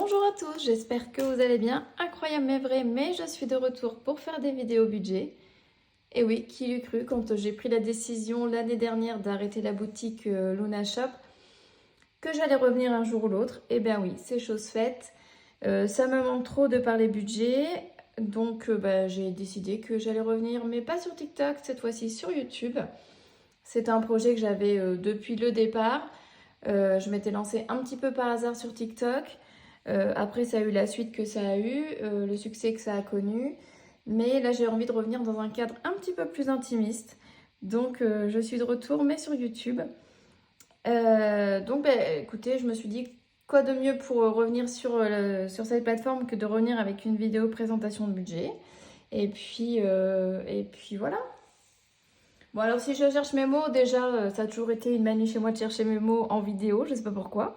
Bonjour à tous, j'espère que vous allez bien. Incroyable mais vrai, mais je suis de retour pour faire des vidéos budget. Et oui, qui l'eût cru quand j'ai pris la décision l'année dernière d'arrêter la boutique Luna Shop, que j'allais revenir un jour ou l'autre. Eh bien oui, c'est chose faite. Ça me manque trop de parler budget, donc j'ai décidé que j'allais revenir, mais pas sur TikTok, cette fois-ci sur YouTube. C'est un projet que j'avais depuis le départ. Je m'étais lancée un petit peu par hasard sur TikTok. Après, ça a eu la suite que ça a eu, le succès que ça a connu. Mais là, j'ai envie de revenir dans un cadre un petit peu plus intimiste. Donc, je suis de retour, mais sur YouTube. Écoutez, je me suis dit, quoi de mieux pour revenir sur cette plateforme que de revenir avec une vidéo présentation de budget. Et puis voilà. Bon, alors si je cherche mes mots, déjà, ça a toujours été une manie chez moi de chercher mes mots en vidéo, je sais pas pourquoi.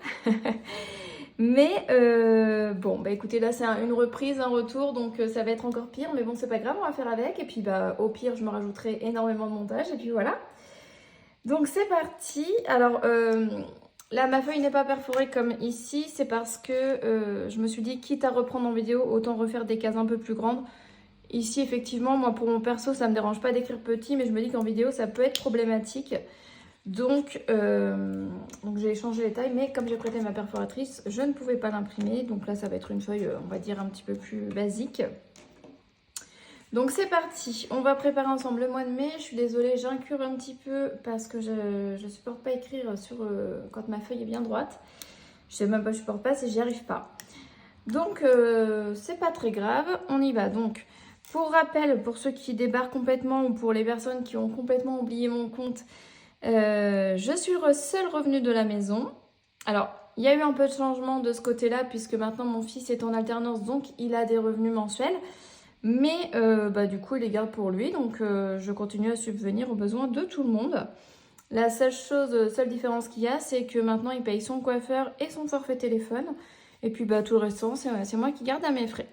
Écoutez, là c'est une reprise, un retour, donc ça va être encore pire, mais bon, c'est pas grave, on va faire avec. Et puis, au pire, je me rajouterai énormément de montage, et puis voilà. Donc, c'est parti. Alors, là, ma feuille n'est pas perforée comme ici, c'est parce que je me suis dit, quitte à reprendre en vidéo, autant refaire des cases un peu plus grandes. Ici, effectivement, moi, pour mon perso, ça me dérange pas d'écrire petit, mais je me dis qu'en vidéo, ça peut être problématique. Donc j'ai changé les tailles, mais comme j'ai prêté ma perforatrice, je ne pouvais pas l'imprimer. Donc là, ça va être une feuille, on va dire, un petit peu plus basique. Donc c'est parti, on va préparer ensemble le mois de mai. Je suis désolée, j'incure un petit peu parce que je ne supporte pas écrire quand ma feuille est bien droite. Je sais même pas, je supporte pas, si j'y arrive pas. Donc c'est pas très grave, on y va. Donc pour rappel, pour ceux qui débarquent complètement ou pour les personnes qui ont complètement oublié mon compte, je suis le seul revenu de la maison. Alors, il y a eu un peu de changement de ce côté-là puisque maintenant mon fils est en alternance, donc il a des revenus mensuels. Mais du coup, il les garde pour lui, donc je continue à subvenir aux besoins de tout le monde. La seule différence qu'il y a, c'est que maintenant il paye son coiffeur et son forfait téléphone. Et puis tout le restant, c'est moi qui garde à mes frais.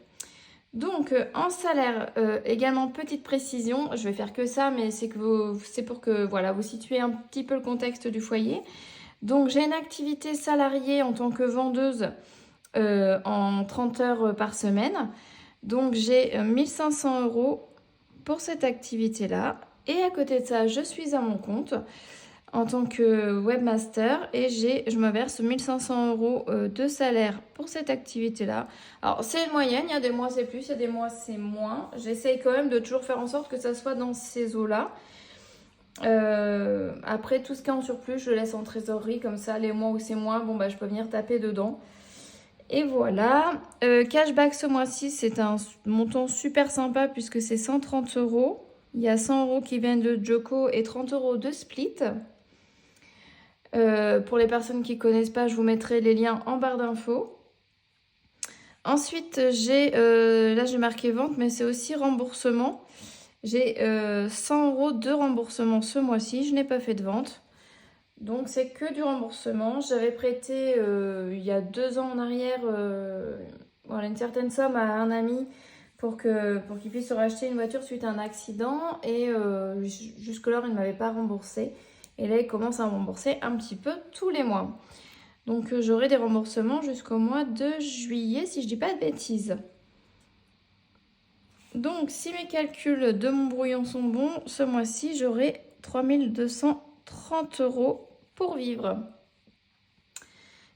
Donc, en salaire, également petite précision, je vais faire que ça, mais c'est pour que voilà, vous situez un petit peu le contexte du foyer. Donc, j'ai une activité salariée en tant que vendeuse en 30 heures par semaine. Donc, j'ai 1500 € pour cette activité-là. Et à côté de ça, je suis à mon compte en tant que webmaster et je me verse 1500 € de salaire pour cette activité-là. Alors c'est une moyenne, il y a des mois c'est plus, il y a des mois c'est moins. J'essaye quand même de toujours faire en sorte que ça soit dans ces eaux-là. Après tout ce qui est en surplus, je le laisse en trésorerie, comme ça les mois où c'est moins, je peux venir taper dedans. Et voilà, cashback ce mois-ci, c'est un montant super sympa puisque c'est 130 €. Il y a 100 € qui viennent de Joko et 30 € de Split. Pour les personnes qui ne connaissent pas, je vous mettrai les liens en barre d'infos. Ensuite, là j'ai marqué vente, mais c'est aussi remboursement. J'ai 100 € de remboursement ce mois-ci, je n'ai pas fait de vente. Donc c'est que du remboursement. J'avais prêté il y a 2 ans en arrière une certaine somme à un ami pour qu'il puisse se racheter une voiture suite à un accident. Et jusque-là, il ne m'avait pas remboursé. Et là, il commence à me rembourser un petit peu tous les mois. Donc, j'aurai des remboursements jusqu'au mois de juillet, si je ne dis pas de bêtises. Donc, si mes calculs de mon brouillon sont bons, ce mois-ci, j'aurai 3230 € pour vivre.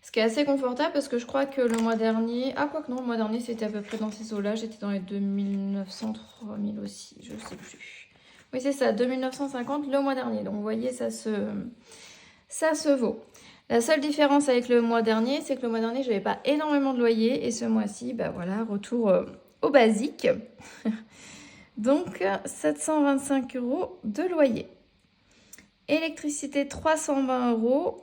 Ce qui est assez confortable parce que je crois que le mois dernier... Ah, quoi que non, le mois dernier, c'était à peu près dans ces eaux-là. J'étais dans les 2900, 3000 aussi, je ne sais plus. Oui, c'est ça, 2950 le mois dernier. Donc, vous voyez, ça se vaut. La seule différence avec le mois dernier, c'est que le mois dernier, je n'avais pas énormément de loyer. Et ce mois-ci, retour au basique. Donc, 725 € de loyer. Électricité, 320 €.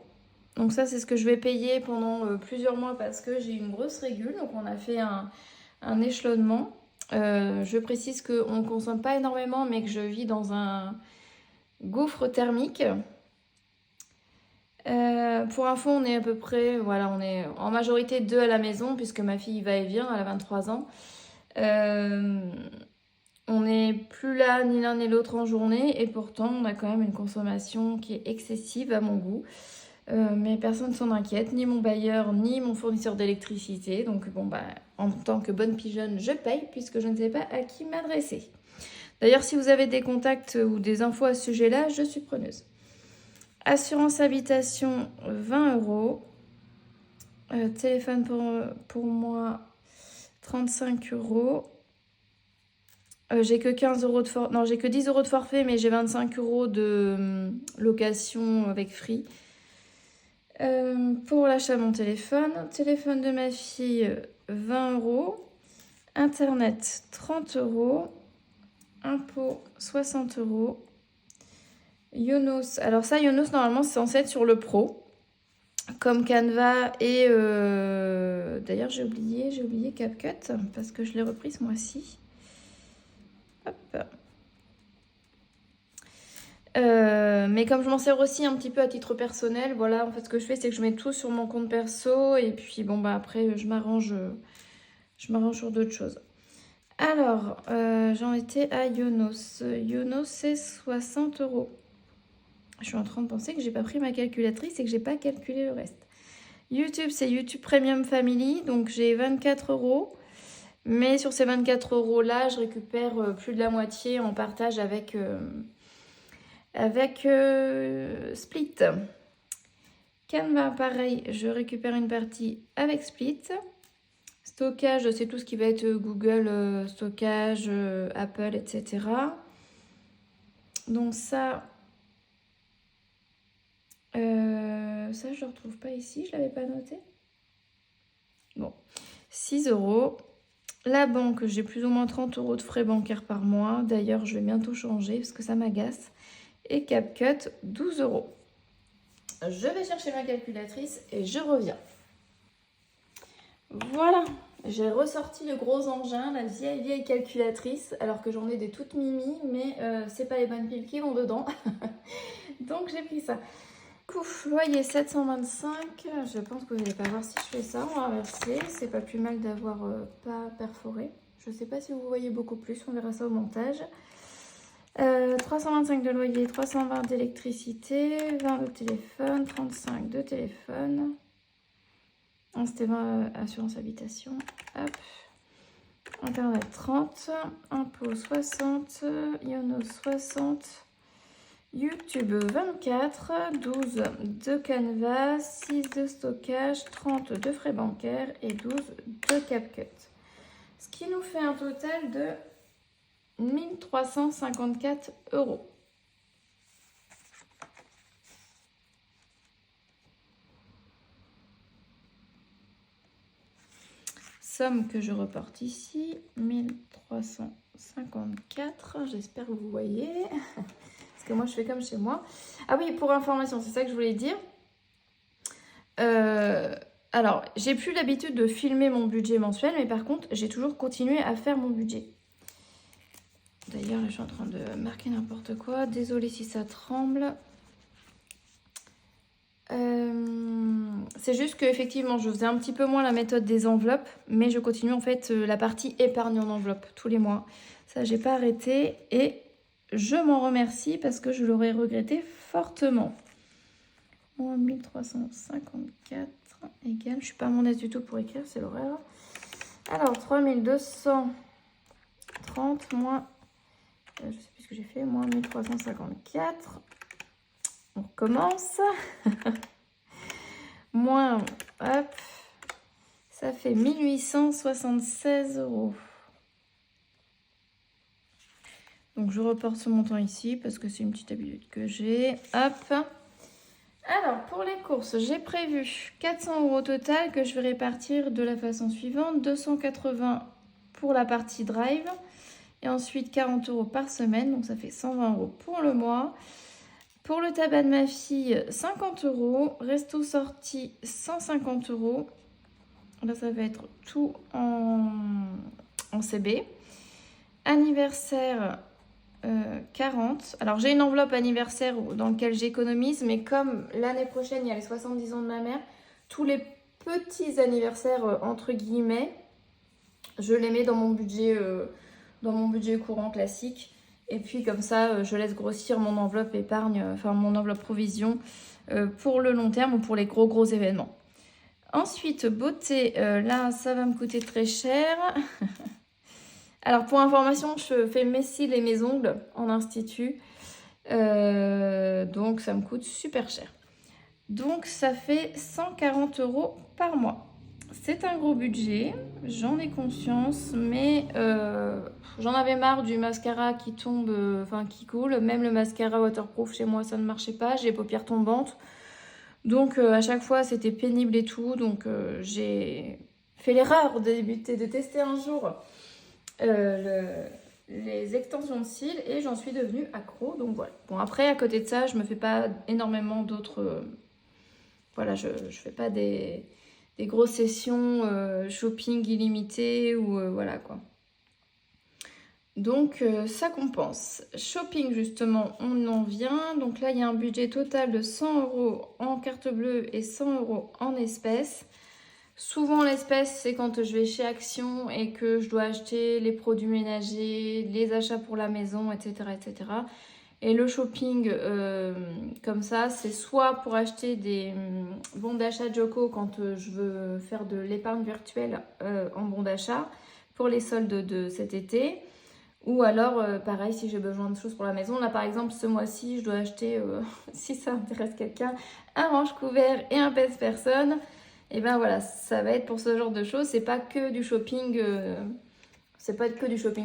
Donc ça, c'est ce que je vais payer pendant plusieurs mois parce que j'ai une grosse régule. Donc, on a fait un échelonnement. Je précise qu'on ne consomme pas énormément, mais que je vis dans un gouffre thermique. Pour info, on est à peu près, on est en majorité 2 à la maison puisque ma fille va et vient, elle a 23 ans. On n'est plus là ni l'un ni l'autre en journée et pourtant on a quand même une consommation qui est excessive à mon goût. Mais personne s'en inquiète, ni mon bailleur, ni mon fournisseur d'électricité. Donc bon, bah, en tant que bonne pigeonne, je paye puisque je ne sais pas à qui m'adresser. D'ailleurs, si vous avez des contacts ou des infos à ce sujet-là, je suis preneuse. Assurance habitation, 20 €. Téléphone pour moi, 35 €. J'ai que 15 € de forfait. Non, j'ai que 10 € de forfait, mais j'ai 25 € de location avec Free. Pour l'achat de mon téléphone. Téléphone de ma fille, 20 €. Internet, 30 €. Impôt, 60 €. Yonos. Alors ça, Yonos, normalement, c'est censé être sur le Pro. Comme Canva et... D'ailleurs, j'ai oublié CapCut parce que je l'ai repris ce mois-ci. Hop. Mais comme je m'en sers aussi un petit peu à titre personnel, voilà, en fait, ce que je fais, c'est que je mets tout sur mon compte perso et puis, bon, bah, après, je m'arrange sur d'autres choses. Alors, j'en étais à Yonos. Yonos, c'est 60 €. Je suis en train de penser que j'ai pas pris ma calculatrice et que j'ai pas calculé le reste. YouTube, c'est YouTube Premium Family, donc j'ai 24 €. Mais sur ces 24 € là, je récupère plus de la moitié en partage avec Split. Canva, pareil, je récupère une partie avec Split. Stockage, c'est tout ce qui va être Google, stockage, Apple, etc. Donc ça, je ne le retrouve pas ici, je ne l'avais pas noté. Bon, 6 €. La banque, j'ai plus ou moins 30 € de frais bancaires par mois. D'ailleurs, je vais bientôt changer parce que ça m'agace. Et CapCut, 12 €. Je vais chercher ma calculatrice et je reviens. Voilà, j'ai ressorti le gros engin, la vieille calculatrice, alors que j'en ai des toutes mimi, mais c'est pas les bonnes piles qui vont dedans. Donc j'ai pris ça. Loyer 725, je pense que vous n'allez pas voir si je fais ça, on va inverser. C'est pas plus mal d'avoir pas perforé. Je sais pas si vous voyez beaucoup plus, on verra ça au montage. 325 de loyer, 320 d'électricité, 20 de téléphone, 35 de téléphone. C'était 20 assurance habitation. Hop. Internet 30, impôt 60, Yono 60, YouTube 24, 12 de Canva, 6 de stockage, 30 de frais bancaires et 12 de CapCut. Ce qui nous fait un total de 1354 €. Somme que je reporte ici, 1354. J'espère que vous voyez. Parce que moi, je fais comme chez moi. Ah oui, pour information, c'est ça que je voulais dire. Alors, j'ai plus l'habitude de filmer mon budget mensuel, mais par contre, j'ai toujours continué à faire mon budget. D'ailleurs, je suis en train de marquer n'importe quoi. Désolée si ça tremble. C'est juste que effectivement je faisais un petit peu moins la méthode des enveloppes, mais je continue en fait la partie épargne en enveloppe tous les mois. Ça, j'ai pas arrêté et je m'en remercie parce que je l'aurais regretté fortement. 1354 égale, je suis pas à mon aise du tout pour écrire, c'est l'horreur. Alors 3230 moins, je sais plus ce que j'ai fait, moins 1354. On recommence. Moins, hop, ça fait 1876 €. Donc je reporte ce montant ici parce que c'est une petite habitude que j'ai. Hop. Alors pour les courses, j'ai prévu 400 € total que je vais répartir de la façon suivante. 280 pour la partie drive et ensuite 40 € par semaine. Donc ça fait 120 € pour le mois. Pour le tabac de ma fille, 50 €. Resto sorti, 150 €. Là, ça va être tout en CB. Anniversaire, 40. Alors, j'ai une enveloppe anniversaire dans laquelle j'économise, mais comme l'année prochaine, il y a les 70 ans de ma mère, tous les petits anniversaires, entre guillemets, je les mets dans mon budget courant classique. Et puis comme ça, je laisse grossir mon enveloppe épargne, enfin mon enveloppe provision pour le long terme ou pour les gros événements. Ensuite, beauté, là ça va me coûter très cher. Alors pour information, je fais mes cils et mes ongles en institut. Donc ça me coûte super cher. Donc ça fait 140 € par mois. C'est un gros budget, j'en ai conscience, mais j'en avais marre du mascara qui tombe, qui coule. Même le mascara waterproof chez moi, ça ne marchait pas. J'ai les paupières tombantes. Donc à chaque fois, c'était pénible et tout. Donc j'ai fait l'erreur de tester un jour les extensions de cils et j'en suis devenue accro. Donc voilà. Bon, après, à côté de ça, je me fais pas énormément d'autres... voilà, je fais pas des grosses sessions shopping illimité ou voilà quoi. Donc ça compense. Shopping justement, on en vient. Donc là, il y a un budget total de 100 € en carte bleue et 100 € en espèces. Souvent l'espèce, c'est quand je vais chez Action et que je dois acheter les produits ménagers, les achats pour la maison, etc. etc. Et le shopping comme ça, c'est soit pour acheter des bons d'achat Joko quand je veux faire de l'épargne virtuelle en bons d'achat pour les soldes de cet été. Ou alors, pareil, si j'ai besoin de choses pour la maison. Là, par exemple, ce mois-ci, je dois acheter, si ça intéresse quelqu'un, un range-couvert et un pèse-personne. Et ben voilà, ça va être pour ce genre de choses. C'est pas que du shopping,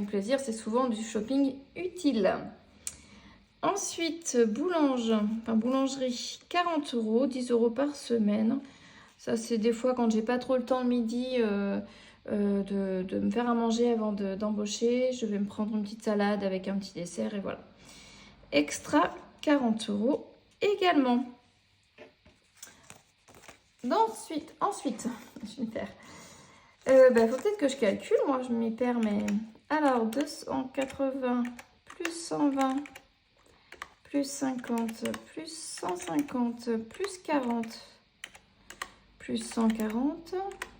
plaisir, c'est souvent du shopping utile. Ensuite, boulangerie, 40 €, 10 € par semaine. Ça, c'est des fois quand j'ai pas trop le temps le midi de me faire à manger avant d'embaucher. Je vais me prendre une petite salade avec un petit dessert et voilà. Extra, 40 € également. Ensuite, je vais me faire. Faut peut-être que je calcule, moi je m'y perds, mais... Alors, 280 plus 120 plus 50 plus 150 plus 40 plus 140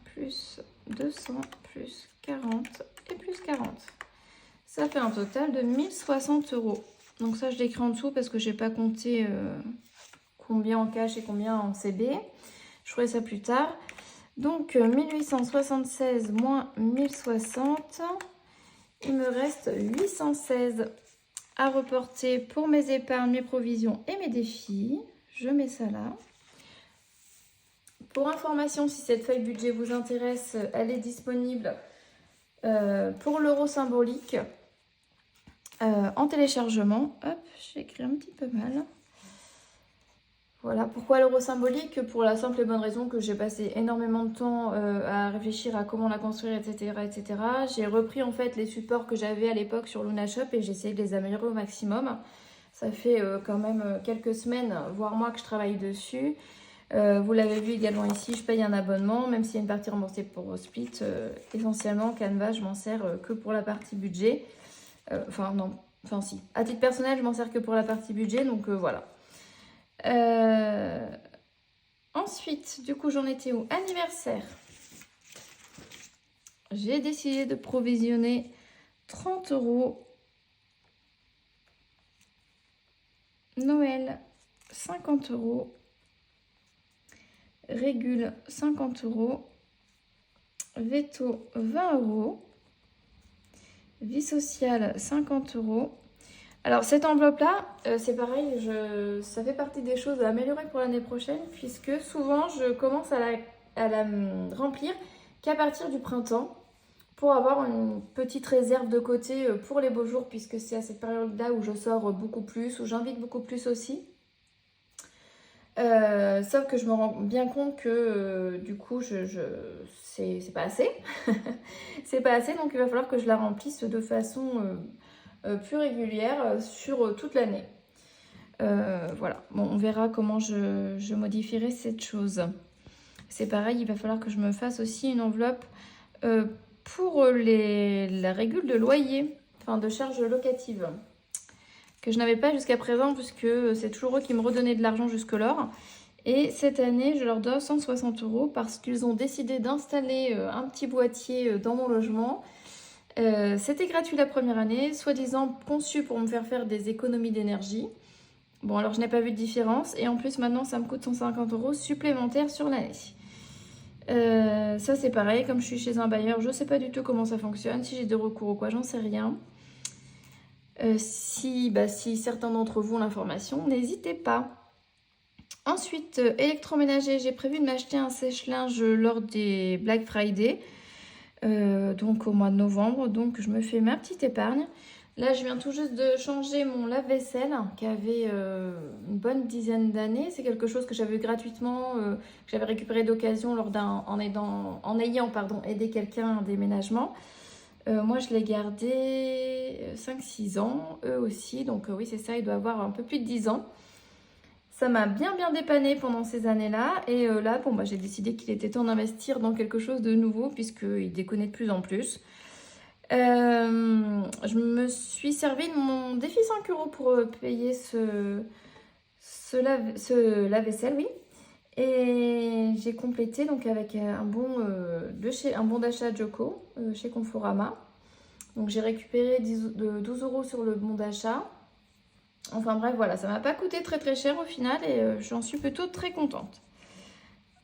plus 200 plus 40 et plus 40. Ça fait un total de 1060 €. Donc ça, je l'écris en dessous parce que je n'ai pas compté combien en cash et combien en CB. Je ferai ça plus tard. Donc 1876 moins 1060, il me reste 816 à reporter pour mes épargnes, mes provisions et mes défis. Je mets ça là. Pour information, si cette feuille budget vous intéresse, elle est disponible pour l'euro symbolique en téléchargement. Hop, j'ai écrit un petit peu mal. Voilà, pourquoi l'euro symbolique? Pour la simple et bonne raison que j'ai passé énormément de temps à réfléchir à comment la construire, etc. etc. J'ai repris en fait les supports que j'avais à l'époque sur Luna Shop et j'ai essayé de les améliorer au maximum. Ça fait quand même quelques semaines, voire mois que je travaille dessus. Vous l'avez vu également ici, je paye un abonnement, même s'il y a une partie remboursée pour Split. Essentiellement, Canva, je m'en sers que pour la partie budget. Si. À titre personnel, je m'en sers que pour la partie budget, donc voilà. Ensuite, du coup, j'en étais où? Anniversaire. J'ai décidé de provisionner 30 €. Noël, 50 €. Régule, 50 €. Veto, 20 €. Vie sociale, 50 €. Alors cette enveloppe-là, c'est pareil, ça fait partie des choses à améliorer pour l'année prochaine, puisque souvent je commence à la remplir qu'à partir du printemps, pour avoir une petite réserve de côté pour les beaux jours, puisque c'est à cette période-là où je sors beaucoup plus, où j'invite beaucoup plus aussi. Sauf que je me rends bien compte que du coup c'est pas assez. C'est pas assez, donc il va falloir que je la remplisse de façon plus régulière sur toute l'année. Voilà, bon, on verra comment je modifierai cette chose. C'est pareil, il va falloir que je me fasse aussi une enveloppe pour la régule de loyer, enfin de charges locatives, que je n'avais pas jusqu'à présent, puisque c'est toujours eux qui me redonnaient de l'argent jusque-lors. Et cette année, je leur dois 160 € parce qu'ils ont décidé d'installer un petit boîtier dans mon logement. C'était gratuit la première année, soi-disant conçu pour me faire faire des économies d'énergie. Bon, alors je n'ai pas vu de différence. Et en plus, maintenant, ça me coûte 150 € supplémentaires sur l'année. Ça, c'est pareil. Comme je suis chez un bailleur, je ne sais pas du tout comment ça fonctionne. Si j'ai des recours ou quoi, j'en sais rien. Si certains d'entre vous ont l'information, n'hésitez pas. Ensuite, électroménager. J'ai prévu de m'acheter un sèche-linge lors des Black Friday. Donc au mois de novembre. Donc je me fais ma petite épargne. Là, je viens tout juste de changer mon lave-vaisselle qui avait une bonne dizaine d'années. C'est quelque chose que j'avais eu gratuitement, que j'avais récupéré d'occasion en ayant aidé quelqu'un à un déménagement. Moi, je l'ai gardé 5-6 ans, eux aussi. Donc oui, c'est ça, il doit avoir un peu plus de 10 ans. Ça m'a bien dépanné pendant ces années-là. Et là, j'ai décidé qu'il était temps d'investir dans quelque chose de nouveau puisqu'il déconnait de plus en plus. Je me suis servi de mon défi 5 € pour payer ce lave-vaisselle, oui. Et j'ai complété donc avec un bon d'achat Joko chez Conforama. Donc j'ai récupéré 12 € sur le bon d'achat. Enfin bref, voilà, ça m'a pas coûté très cher au final et j'en suis plutôt très contente.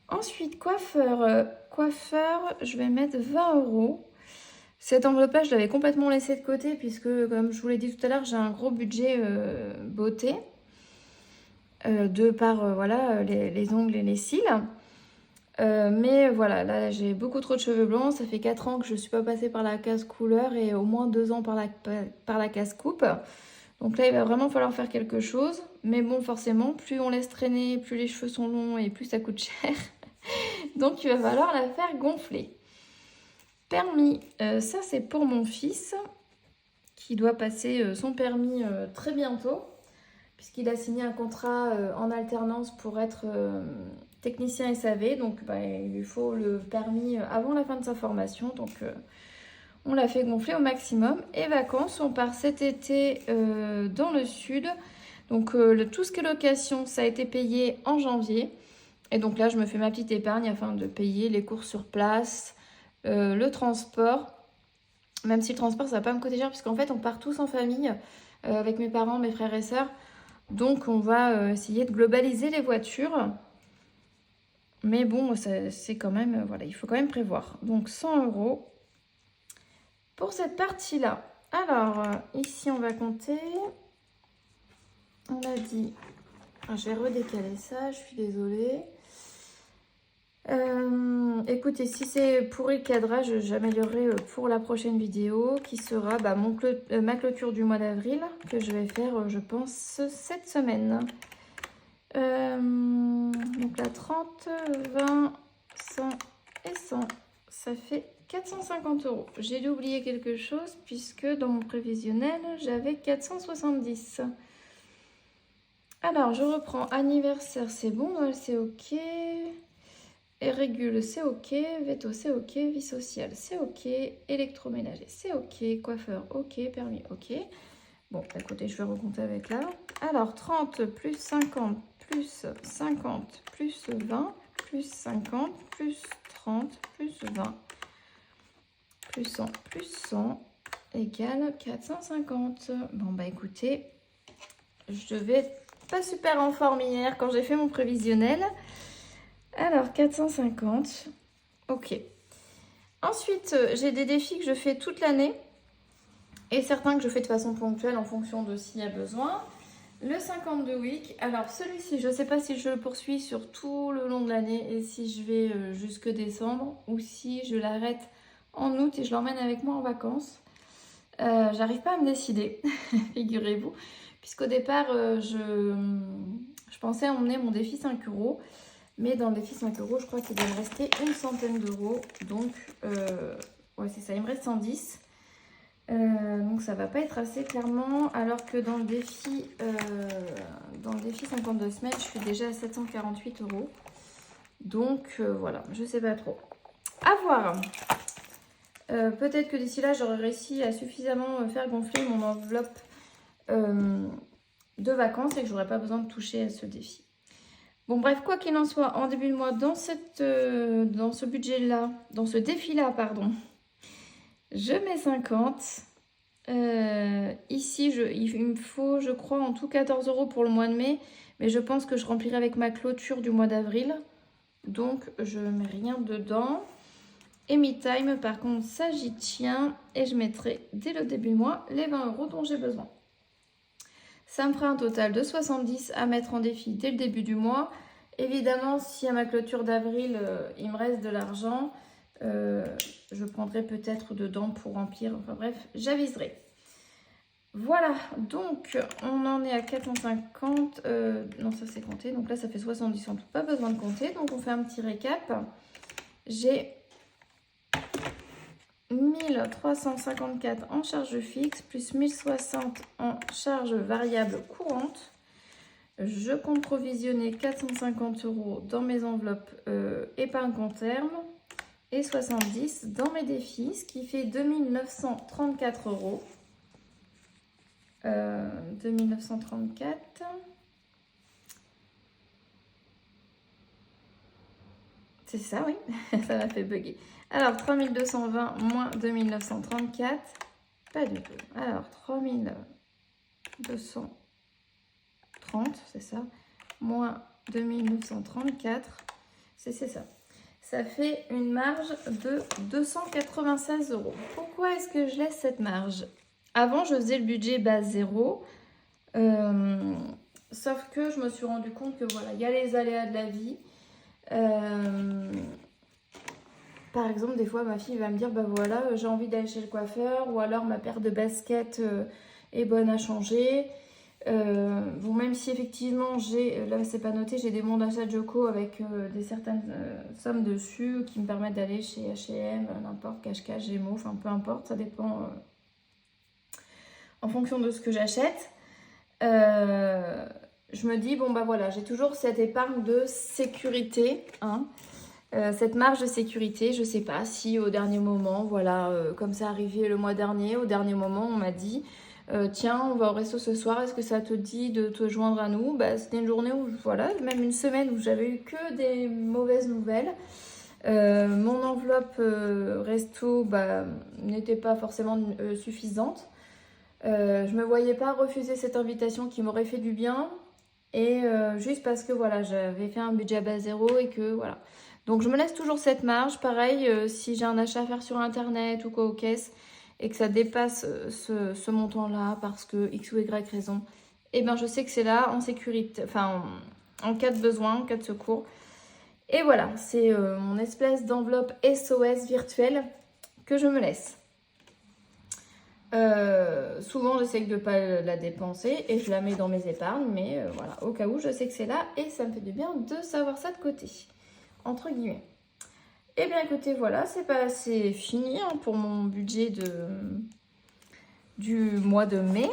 Ensuite, coiffeur, je vais mettre 20 €. Cette enveloppe-là, je l'avais complètement laissée de côté puisque, comme je vous l'ai dit tout à l'heure, j'ai un gros budget beauté de par voilà, les ongles et les cils. Mais voilà, là j'ai beaucoup trop de cheveux blancs. Ça fait 4 ans que je ne suis pas passée par la case couleur et au moins 2 ans par la case coupe. Donc là, il va vraiment falloir faire quelque chose. Mais bon, forcément, plus on laisse traîner, plus les cheveux sont longs et plus ça coûte cher. Donc il va falloir la faire gonfler. Permis, ça c'est pour mon fils qui doit passer son permis très bientôt puisqu'il a signé un contrat en alternance pour être technicien SAV. Donc il lui faut le permis avant la fin de sa formation. Donc on l'a fait gonfler au maximum. Et vacances, on part cet été dans le sud. Donc tout ce qui est location, ça a été payé en janvier. Et donc là, je me fais ma petite épargne afin de payer les courses sur place, le transport. Même si le transport, ça va pas me coûter cher, puisqu'en fait, on part tous en famille avec mes parents, mes frères et sœurs. Donc, on va essayer de globaliser les voitures. Mais bon, c'est quand même, voilà, il faut quand même prévoir. Donc, 100 € pour cette partie-là. Alors, ici, on va compter. On a dit... je vais redécaler ça, je suis désolée. Écoutez, si c'est pourri le cadrage, j'améliorerai pour la prochaine vidéo qui sera ma clôture du mois d'avril que je vais faire, je pense, cette semaine. Donc là, 30, 20, 100 et 100, ça fait 450 €. J'ai dû oublier quelque chose puisque dans mon prévisionnel, j'avais 470. Alors, je reprends. Anniversaire, c'est bon. Noël, c'est ok. Et régule, c'est ok. Veto, c'est ok. Vie sociale, c'est ok. Électroménager, c'est ok. Coiffeur, ok. Permis, ok. Bon, écoutez, je vais recompter avec là. Alors, 30 plus 50 plus 50 plus 20 plus 50 plus 30 plus 20 plus 100 égale 450. Bon, écoutez, je vais être pas super en forme hier quand j'ai fait mon prévisionnel. Alors, 450. Ok. Ensuite, j'ai des défis que je fais toute l'année. Et certains que je fais de façon ponctuelle en fonction de s'il y a besoin. Le 52 week. Alors, celui-ci, je ne sais pas si je le poursuis sur tout le long de l'année et si je vais jusque décembre ou si je l'arrête en août et je l'emmène avec moi en vacances. J'arrive pas à me décider, figurez-vous. Puisqu'au départ, je pensais emmener mon défi 5 €. Mais dans le défi 5 €, je crois qu'il doit me rester une centaine d'euros. Donc, ouais, c'est ça, il me reste 110. Donc, ça va pas être assez clairement. Alors que dans le défi 52 semaines, je suis déjà à 748 €. Donc, voilà, je sais pas trop. À voir. Peut-être que d'ici là, j'aurai réussi à suffisamment faire gonfler mon enveloppe de vacances et que j'aurai pas besoin de toucher à ce défi. Bon, bref, quoi qu'il en soit, en début de mois, dans ce budget-là, dans ce défi-là, pardon, Je mets 50. Ici, il me faut, je crois, en tout 14 € pour le mois de mai. Mais je pense que je remplirai avec ma clôture du mois d'avril. Donc, je ne mets rien dedans. Et MeTime, par contre, ça, j'y tiens. Et je mettrai, dès le début du mois, les 20 € dont j'ai besoin. Ça me fera un total de 70 à mettre en défi dès le début du mois. Évidemment, si à ma clôture d'avril, il me reste de l'argent, je prendrai peut-être dedans pour remplir. Enfin bref, j'aviserai. Voilà, donc on en est à 450. Non, ça c'est compté. Donc là, ça fait 70 en tout. Pas besoin de compter. Donc on fait un petit récap. J'ai 1354 en charge fixe, plus 1060 en charge variable courante. Je compte provisionner 450 € dans mes enveloppes épargne compte terme et 70 dans mes défis, ce qui fait 2934 €. 2934. C'est ça, oui, ça m'a fait bugger. Alors, 3220 moins 2934, pas du tout. Alors, 3230, c'est ça, moins 2934, c'est ça. Ça fait une marge de 296 €. Pourquoi est-ce que je laisse cette marge? Avant, je faisais le budget base 0, sauf que je me suis rendu compte que voilà, il y a les aléas de la vie. Par exemple, des fois, ma fille va me dire, bah voilà, j'ai envie d'aller chez le coiffeur, ou alors ma paire de baskets est bonne à changer. Bon, même si effectivement, là c'est pas noté, j'ai des bons d'achat de Joko avec des certaines sommes dessus qui me permettent d'aller chez H&M, n'importe, Cache-Cache, Gémeaux, enfin peu importe, ça dépend en fonction de ce que j'achète. Je me dis, bon bah voilà, j'ai toujours cette épargne de sécurité, hein. Cette marge de sécurité, je sais pas si au dernier moment, voilà, comme ça arrivé le mois dernier, au dernier moment on m'a dit tiens, on va au resto ce soir, est-ce que ça te dit de te joindre à nous? Bah, c'était une journée où, voilà, même une semaine où j'avais eu que des mauvaises nouvelles. Mon enveloppe resto bah, n'était pas forcément suffisante. Je me voyais pas refuser cette invitation qui m'aurait fait du bien. Et juste parce que voilà, j'avais fait un budget à base 0 et que voilà. Donc je me laisse toujours cette marge. Pareil, si j'ai un achat à faire sur internet ou quoi aux caisses et que ça dépasse ce montant-là parce que X ou Y raison, et ben je sais que c'est là en sécurité, enfin en cas de besoin, en cas de secours. Et voilà, c'est mon espèce d'enveloppe SOS virtuelle que je me laisse. Souvent j'essaie de ne pas la dépenser et je la mets dans mes épargnes, mais voilà, au cas où je sais que c'est là et ça me fait du bien de savoir ça de côté, entre guillemets. Et bien écoutez, voilà, c'est fini hein, pour mon budget du mois de mai.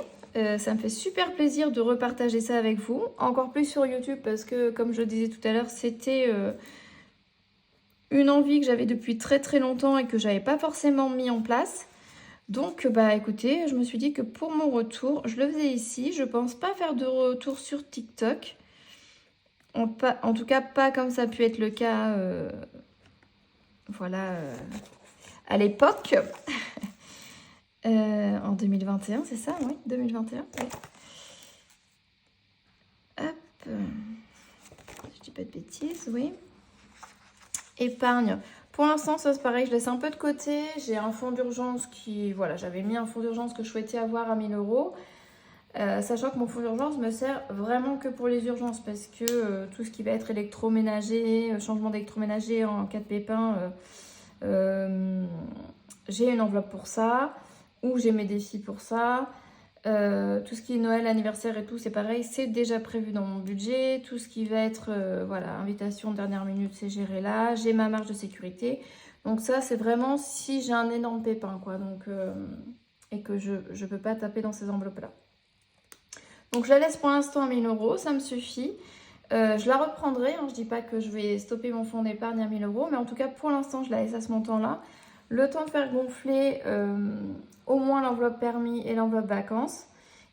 Ça me fait super plaisir de repartager ça avec vous, encore plus sur YouTube parce que comme je le disais tout à l'heure, c'était une envie que j'avais depuis très très longtemps et que j'avais pas forcément mis en place. Donc, bah écoutez, je me suis dit que pour mon retour, je le faisais ici. Je pense pas faire de retour sur TikTok. En tout cas, pas comme ça a pu être le cas voilà, à l'époque. En 2021, c'est ça, oui, 2021. Oui. Hop. Je dis pas de bêtises, oui. Épargne. Pour l'instant, ça c'est pareil, je laisse un peu de côté. J'ai un fonds d'urgence qui... Voilà, j'avais mis un fonds d'urgence que je souhaitais avoir à 1000 €. Sachant que mon fonds d'urgence me sert vraiment que pour les urgences. Parce que tout ce qui va être électroménager, changement d'électroménager en cas de pépin, j'ai une enveloppe pour ça. Ou j'ai mes défis pour ça. Tout ce qui est Noël, anniversaire et tout, c'est pareil, c'est déjà prévu dans mon budget. Tout ce qui va être voilà, invitation de dernière minute, c'est géré là. J'ai ma marge de sécurité. Donc ça, c'est vraiment si j'ai un énorme pépin, quoi. Donc, et que je ne peux pas taper dans ces enveloppes-là. Donc je la laisse pour l'instant à 1000 €, ça me suffit. Je la reprendrai, hein, je ne dis pas que je vais stopper mon fonds d'épargne à 1000 €, mais en tout cas, pour l'instant, je la laisse à ce montant-là. Le temps de faire gonfler au moins l'enveloppe permis et l'enveloppe vacances.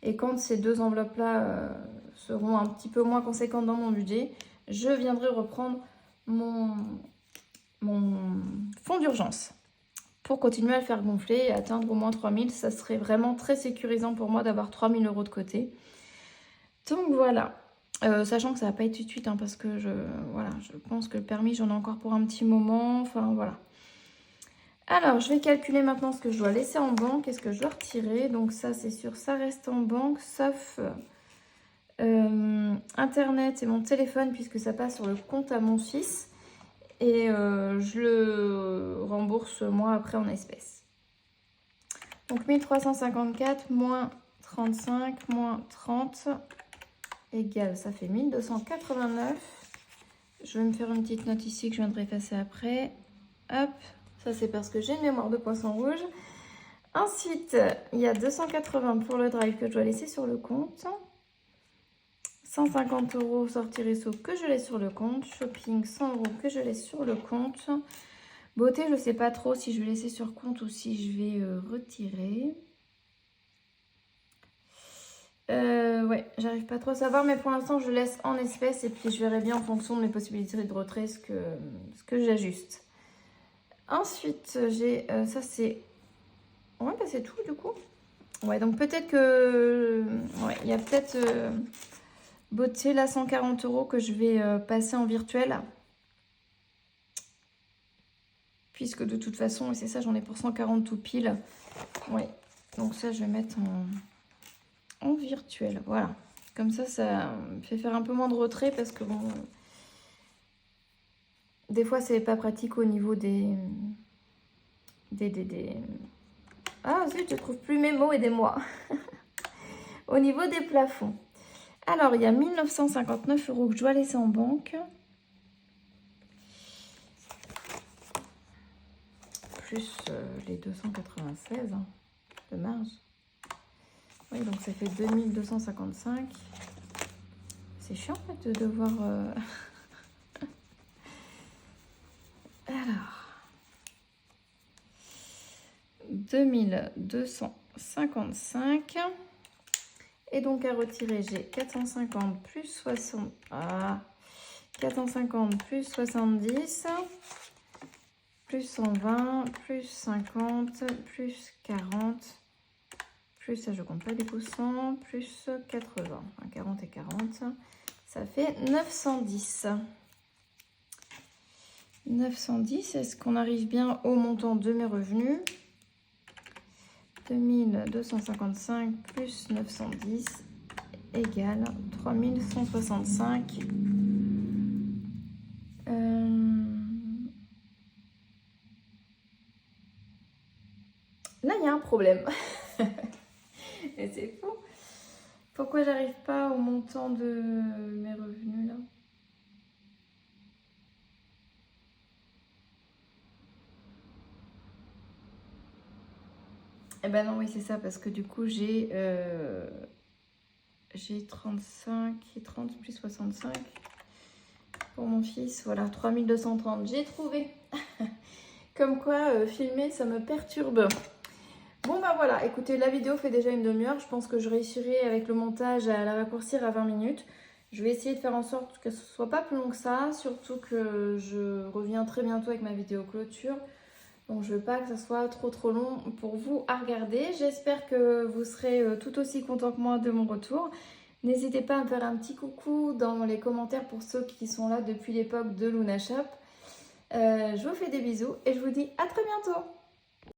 Et quand ces deux enveloppes-là seront un petit peu moins conséquentes dans mon budget, je viendrai reprendre mon fonds d'urgence. pour continuer à le faire gonfler et atteindre au moins 3000. Ça serait vraiment très sécurisant pour moi d'avoir 3000 € de côté. Donc voilà. Sachant que ça va pas être tout de suite, hein, parce que voilà, je pense que le permis, j'en ai encore pour un petit moment. Enfin, voilà. Alors, je vais calculer maintenant ce que je dois laisser en banque et ce que je dois retirer. Donc ça, c'est sûr, ça reste en banque, sauf Internet et mon téléphone, puisque ça passe sur le compte à mon fils. Et je le rembourse, moi, après, en espèces. Donc, 1354 moins 35 moins 30 égale, ça fait 1289. Je vais me faire une petite note ici que je viendrai effacer après. Hop. Ça, c'est parce que j'ai une mémoire de poisson rouge. Ensuite, il y a 280 pour le drive que je dois laisser sur le compte. 150 € sortie resto que je laisse sur le compte. Shopping, 100 € que je laisse sur le compte. Beauté, je ne sais pas trop si je vais laisser sur compte ou si je vais retirer. Ouais, j'arrive pas trop à savoir, mais pour l'instant, je laisse en espèces et puis je verrai bien en fonction de mes possibilités de retrait ce que j'ajuste. Ensuite, j'ai ça c'est... Ouais, bah c'est tout du coup. Ouais, donc peut-être que... Ouais, il y a peut-être beauté là, 140 € que je vais passer en virtuel. Puisque de toute façon, et c'est ça, j'en ai pour 140 tout pile. Ouais, donc ça, je vais mettre en virtuel. Voilà. Comme ça me fait faire un peu moins de retrait parce que bon... Des fois, c'est pas pratique au niveau des... Ah zut, je trouve plus mes mots, aidez-moi. Au niveau des plafonds. Alors, il y a 1959 € que je dois laisser en banque. Plus les 296 de marge. Oui, donc ça fait 2255. C'est chiant en fait de devoir... Alors... 2255. Et donc à retirer, j'ai 450 plus 60. Ah, 450 plus 70. Plus 120, plus 50, plus 40. Plus, ça je compte pas du coup, 100, plus 80. Enfin, 40 et 40. Ça fait 910. 910, est-ce qu'on arrive bien au montant de mes revenus? 2255 plus 910 égale 3165. Là, il y a un problème. Et c'est fou. Pourquoi j'arrive pas au montant de mes revenus là? Eh ben non, oui, c'est ça, parce que du coup, j'ai 35 et 30 plus 65 pour mon fils. Voilà, 3230. J'ai trouvé. Comme quoi, filmer, ça me perturbe. Bon, bah voilà, écoutez, la vidéo fait déjà une demi-heure. Je pense que je réussirai avec le montage à la raccourcir à 20 minutes. Je vais essayer de faire en sorte que ce soit pas plus long que ça. Surtout que je reviens très bientôt avec ma vidéo clôture. Donc je veux pas que ça soit trop long pour vous à regarder. J'espère que vous serez tout aussi content que moi de mon retour. N'hésitez pas à me faire un petit coucou dans les commentaires pour ceux qui sont là depuis l'époque de Luna Shop. Je vous fais des bisous et je vous dis à très bientôt.